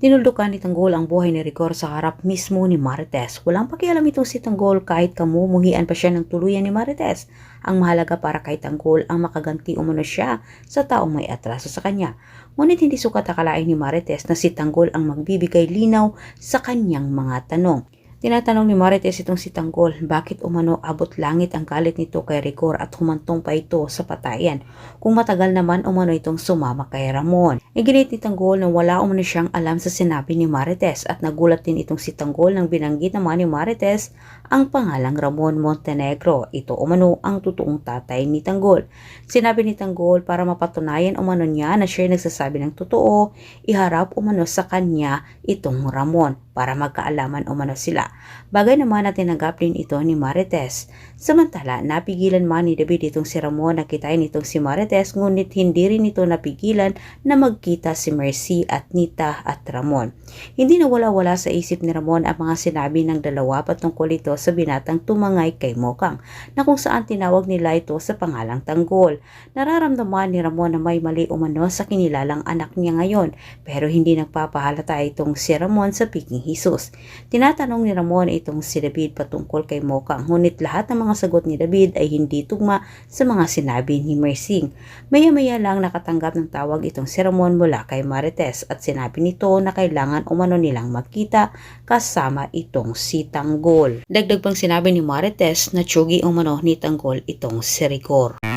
Tinuldukan ni Tanggol ang buhay ni Rigor sa harap mismo ni Marites. Walang pakialam itong si Tanggol kahit kamumuhian pa siya ng tuluyan ni Marites. Ang mahalaga para kay Tanggol ang makaganti umano siya sa taong may atraso sa kanya. Ngunit hindi sukat akalain ni Marites na si Tanggol ang magbibigay linaw sa kanyang mga tanong. Tinatanong ni Marites itong si Tanggol bakit umano abot langit ang galit nito kay Rigor at humantong pa ito sa patayan kung matagal naman umano itong sumama kay Ramon. Iginit ni Tanggol na wala umano siyang alam sa sinabi ni Marites at nagulat din itong si Tanggol nang binanggit naman ni Marites ang pangalang Ramon Montenegro. Ito umano ang totoong tatay ni Tanggol. Sinabi ni Tanggol para mapatunayan umano niya na siya nagsasabi ng totoo, iharap umano sa kanya itong Ramon para magkaalaman umano sila. Bagay naman na tinanggap din ito ni Marites. Samantala, napigilan man ni David itong si Ramon na kitain itong si Marites, ngunit hindi rin ito napigilan na magkita si Mercy at Nita at Ramon. Hindi nawala-wala sa isip ni Ramon ang mga sinabi ng dalawa patungkol ito sa binatang tumangay kay Mokang, na kung saan tinawag nila ito sa pangalang Tanggol. Nararamdaman ni Ramon na may mali umano sa kinilalang anak niya ngayon, pero hindi nagpapahalata itong si Ramon sa piking Jesus. Tinatanong ni Ramon itong si David patungkol kay Mokang, ngunit lahat ng mga sagot ni David ay hindi tugma sa mga sinabi ni Mercy. Maya-maya lang nakatanggap ng tawag itong si Ramon mula kay Marites at sinabi nito na kailangan umano nilang magkita kasama itong si Tanggol. Dagdag pang sinabi ni Marites na tsugi umano ni Tanggol itong si Rigor.